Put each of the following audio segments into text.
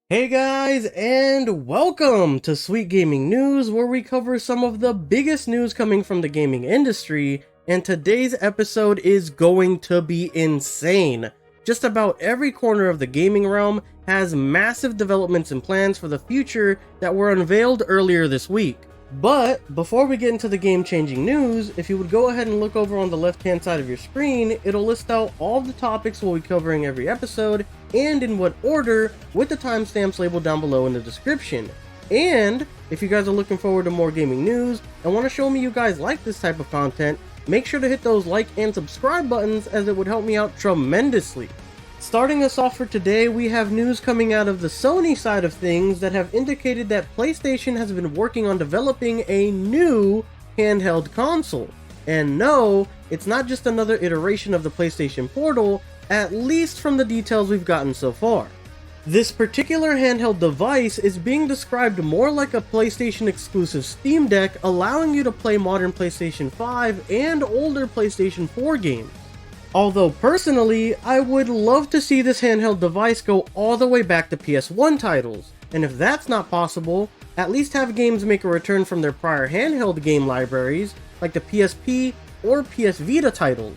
Hey guys, and welcome to Sweet Gaming News, where we cover some of the biggest news coming from the gaming industry, and today's episode is going to be insane. Just about every corner of the gaming realm has massive developments and plans for the future that were unveiled earlier this week. But before we get into the game-changing news, if you would go ahead and look over on the left-hand side of your screen, it'll list out all the topics we'll be covering every episode, and in what order, with the timestamps labeled down below in the description. And if you guys are looking forward to more gaming news and want to show me you guys like this type of content, make sure to hit those like and subscribe buttons, as it would help me out tremendously. Starting us off for today, we have news coming out of the Sony side of things that have indicated that PlayStation has been working on developing a new handheld console. And no, it's not just another iteration of the PlayStation Portal, at least from the details we've gotten so far. This particular handheld device is being described more like a PlayStation exclusive Steam Deck, allowing you to play modern PlayStation 5 and older PlayStation 4 games. Although personally, I would love to see this handheld device go all the way back to PS1 titles, and if that's not possible, at least have games make a return from their prior handheld game libraries, like the PSP or PS Vita titles.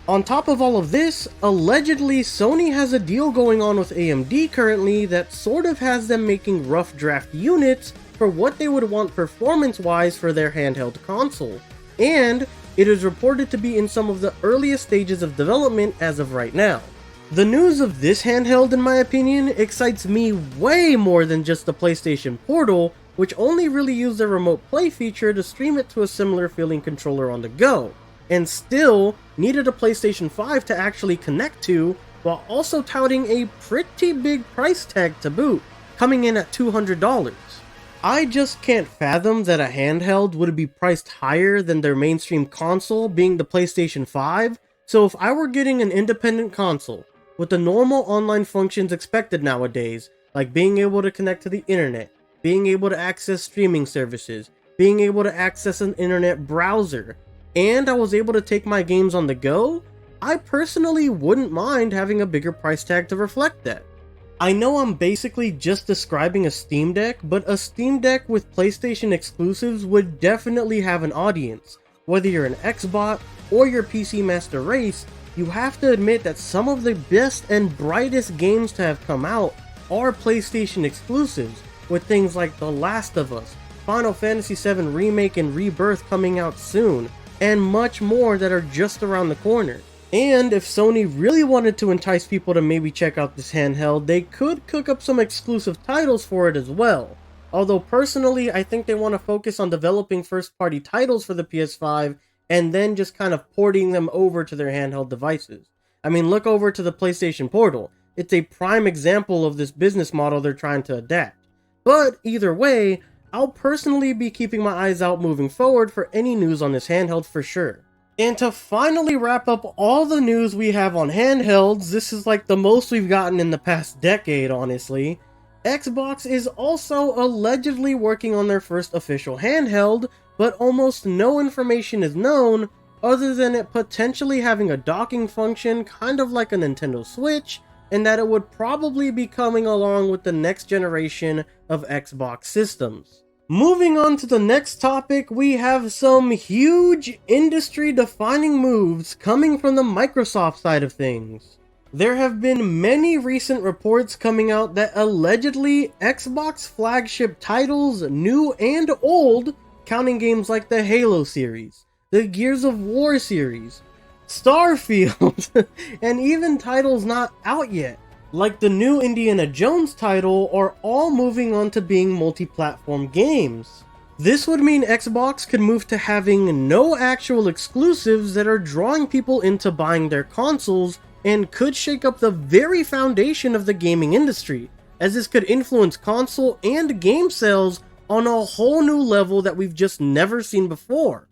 On top of all of this, allegedly Sony has a deal going on with AMD currently that sort of has them making rough draft units for what they would want performance-wise for their handheld console, and it is reported to be in some of the earliest stages of development as of right now. The news of this handheld, in my opinion, excites me way more than just the PlayStation Portal, which only really used the remote play feature to stream it to a similar feeling controller on the go, and still needed a PlayStation 5 to actually connect to, while also touting a pretty big price tag to boot, coming in at $200. I just can't fathom that a handheld would be priced higher than their mainstream console, being the PlayStation 5, so if I were getting an independent console, with the normal online functions expected nowadays, like being able to connect to the internet, being able to access streaming services, being able to access an internet browser, and I was able to take my games on the go, I personally wouldn't mind having a bigger price tag to reflect that. I know I'm basically just describing a Steam Deck, but a Steam Deck with PlayStation exclusives would definitely have an audience. Whether you're an Xbot or your PC Master Race, you have to admit that some of the best and brightest games to have come out are PlayStation exclusives, with things like The Last of Us, Final Fantasy VII Remake and Rebirth coming out soon, and much more that are just around the corner. And if Sony really wanted to entice people to maybe check out this handheld, they could cook up some exclusive titles for it as well. Although personally, I think they want to focus on developing first-party titles for the PS5 and then just kind of porting them over to their handheld devices. I mean, look over to the PlayStation Portal. It's a prime example of this business model they're trying to adapt. But either way, I'll personally be keeping my eyes out moving forward for any news on this handheld for sure. And to finally wrap up all the news we have on handhelds, this is like the most we've gotten in the past decade, honestly. Xbox is also allegedly working on their first official handheld, but almost no information is known other than it potentially having a docking function kind of like a Nintendo Switch, and that it would probably be coming along with the next generation of Xbox systems. Moving on to the next topic, we have some huge industry-defining moves coming from the Microsoft side of things. There have been many recent reports coming out that allegedly Xbox flagship titles, new and old, counting games like the Halo series, the Gears of War series, Starfield, and even titles not out yet, like the new Indiana Jones title, are all moving on to being multi-platform games. This would mean Xbox could move to having no actual exclusives that are drawing people into buying their consoles, and could shake up the very foundation of the gaming industry, as this could influence console and game sales on a whole new level that we've just never seen before.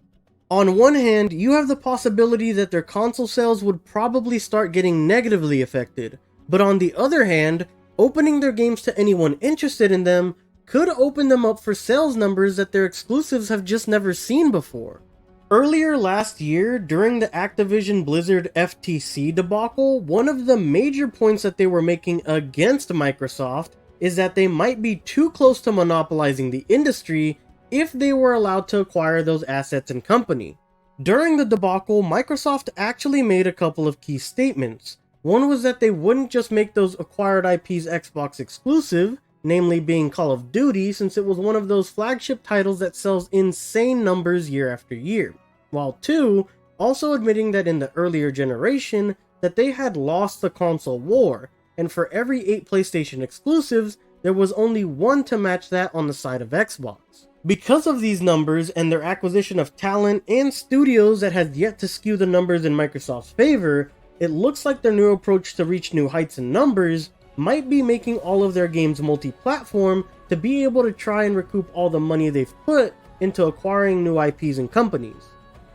On one hand, you have the possibility that their console sales would probably start getting negatively affected, but on the other hand, opening their games to anyone interested in them could open them up for sales numbers that their exclusives have just never seen before. Earlier last year, during the Activision Blizzard FTC debacle, one of the major points that they were making against Microsoft is that they might be too close to monopolizing the industry if they were allowed to acquire those assets and company. During the debacle, Microsoft actually made a couple of key statements. One was that they wouldn't just make those acquired IPs Xbox exclusive, namely being Call of Duty, since it was one of those flagship titles that sells insane numbers year after year. While two, also admitting that in the earlier generation, that they had lost the console war, and for every 8 PlayStation exclusives, there was only one to match that on the side of Xbox. Because of these numbers and their acquisition of talent and studios that has yet to skew the numbers in Microsoft's favor, it looks like their new approach to reach new heights in numbers might be making all of their games multi-platform to be able to try and recoup all the money they've put into acquiring new IPs and companies.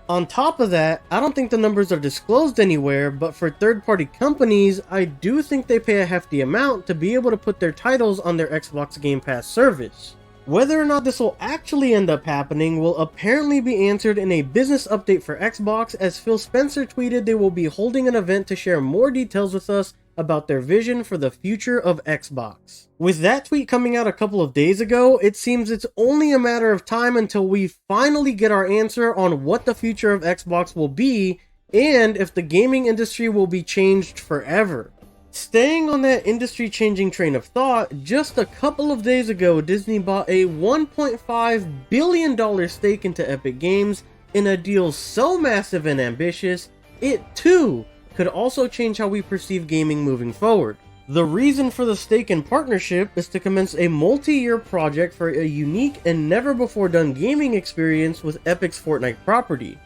On top of that, I don't think the numbers are disclosed anywhere, but for third-party companies, I do think they pay a hefty amount to be able to put their titles on their Xbox Game Pass service. Whether or not this will actually end up happening will apparently be answered in a business update for Xbox, as Phil Spencer tweeted they will be holding an event to share more details with us about their vision for the future of Xbox. With that tweet coming out a couple of days ago, it seems it's only a matter of time until we finally get our answer on what the future of Xbox will be and if the gaming industry will be changed forever. Staying on that industry-changing train of thought, just a couple of days ago, Disney bought a $1.5 billion stake into Epic Games in a deal so massive and ambitious, it too could also change how we perceive gaming moving forward. The reason for the stake and partnership is to commence a multi-year project for a unique and never-before-done gaming experience with Epic's Fortnite property.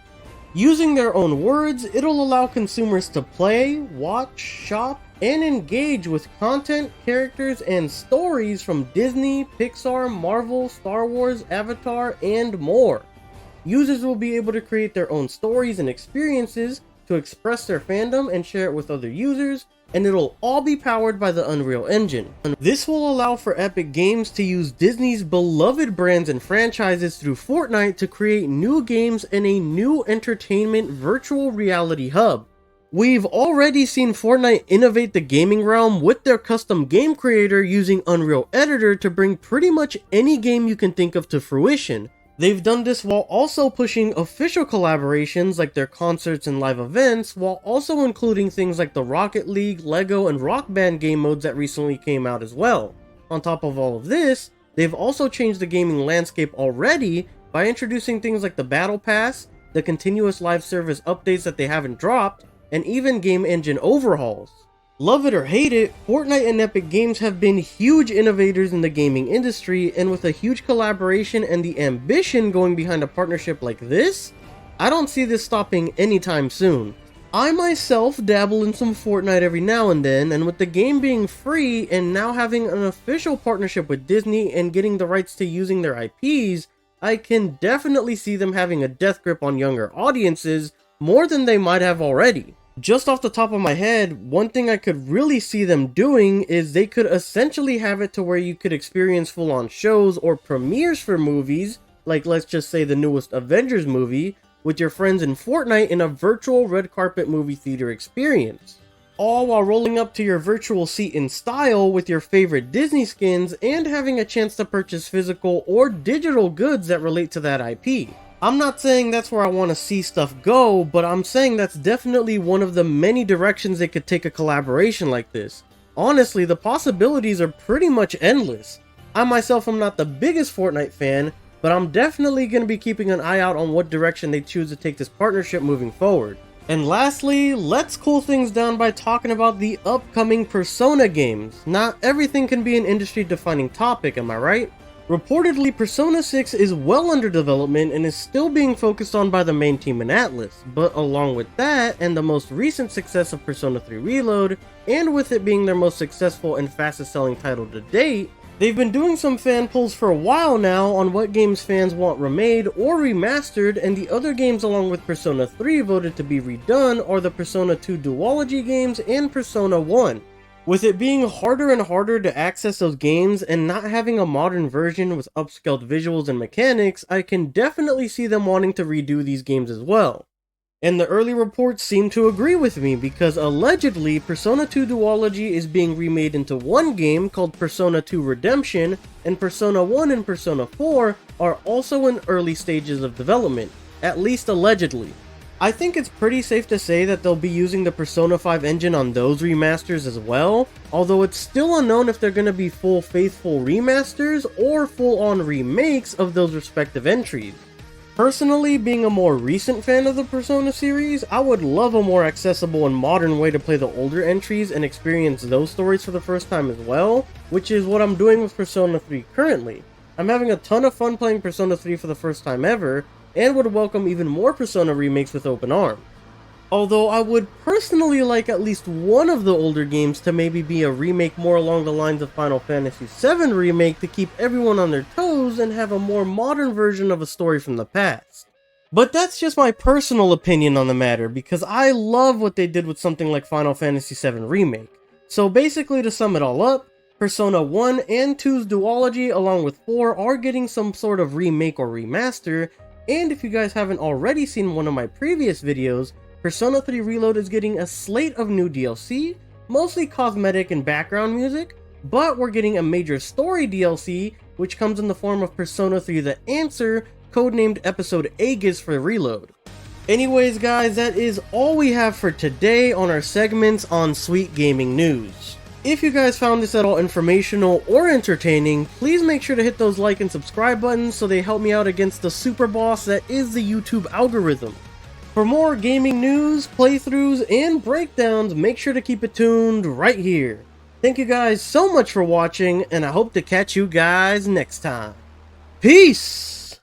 Using their own words, it'll allow consumers to play, watch, shop, and engage with content, characters, and stories from Disney, Pixar, Marvel, Star Wars, Avatar, and more. Users will be able to create their own stories and experiences to express their fandom and share it with other users, and it'll all be powered by the Unreal Engine. This will allow for Epic Games to use Disney's beloved brands and franchises through Fortnite to create new games and a new entertainment virtual reality hub. We've already seen Fortnite innovate the gaming realm with their custom game creator using Unreal Editor to bring pretty much any game you can think of to fruition. They've done this while also pushing official collaborations like their concerts and live events, while also including things like the Rocket League, Lego, and Rock Band game modes that recently came out as well. On top of all of this, they've also changed the gaming landscape already by introducing things like the Battle Pass, the continuous live service updates that they haven't dropped, and even game engine overhauls. Love it or hate it, Fortnite and Epic Games have been huge innovators in the gaming industry, and with a huge collaboration and the ambition going behind a partnership like this, I don't see this stopping anytime soon. I myself dabble in some Fortnite every now and then, and with the game being free and now having an official partnership with Disney and getting the rights to using their IPs, I can definitely see them having a death grip on younger audiences more than they might have already. Just off the top of my head, one thing I could really see them doing is they could essentially have it to where you could experience full-on shows or premieres for movies, like let's just say the newest Avengers movie, with your friends in Fortnite in a virtual red carpet movie theater experience. All while rolling up to your virtual seat in style with your favorite Disney skins and having a chance to purchase physical or digital goods that relate to that IP. I'm not saying that's where I want to see stuff go, but I'm saying that's definitely one of the many directions they could take a collaboration like this. Honestly, the possibilities are pretty much endless. I myself am not the biggest Fortnite fan, but I'm definitely going to be keeping an eye out on what direction they choose to take this partnership moving forward. And lastly, let's cool things down by talking about the upcoming Persona games. Not everything can be an industry-defining topic, am I right? Reportedly, Persona 6 is well under development and is still being focused on by the main team in Atlas, but along with that, and the most recent success of Persona 3 Reload, and with it being their most successful and fastest selling title to date, they've been doing some fan polls for a while now on what games fans want remade or remastered, and the other games along with Persona 3 voted to be redone are the Persona 2 duology games and Persona 1. With it being harder and harder to access those games and not having a modern version with upscaled visuals and mechanics, I can definitely see them wanting to redo these games as well. And the early reports seem to agree with me because allegedly Persona 2 Duology is being remade into one game called Persona 2 Redemption, and Persona 1 and Persona 4 are also in early stages of development, at least allegedly. I think it's pretty safe to say that they'll be using the Persona 5 engine on those remasters as well, although it's still unknown if they're going to be full faithful remasters or full-on remakes of those respective entries. Personally, being a more recent fan of the Persona series, I would love a more accessible and modern way to play the older entries and experience those stories for the first time as well, which is what I'm doing with Persona 3 currently. I'm having a ton of fun playing Persona 3 for the first time ever, and would welcome even more Persona remakes with open arms. Although I would personally like at least one of the older games to maybe be a remake more along the lines of Final Fantasy VII Remake to keep everyone on their toes and have a more modern version of a story from the past. But that's just my personal opinion on the matter, because I love what they did with something like Final Fantasy VII Remake. So basically, to sum it all up, Persona 1 and 2's duology along with 4 are getting some sort of remake or remaster, and if you guys haven't already seen one of my previous videos, Persona 3 Reload is getting a slate of new DLC, mostly cosmetic and background music, but we're getting a major story DLC, which comes in the form of Persona 3 The Answer, codenamed Episode Aegis for Reload. Anyways guys, that is all we have for today on our segments on Sweet Gaming News. If you guys found this at all informational or entertaining, please make sure to hit those like and subscribe buttons so they help me out against the super boss that is the YouTube algorithm. For more gaming news, playthroughs, and breakdowns, make sure to keep it tuned right here. Thank you guys so much for watching, and I hope to catch you guys next time. Peace!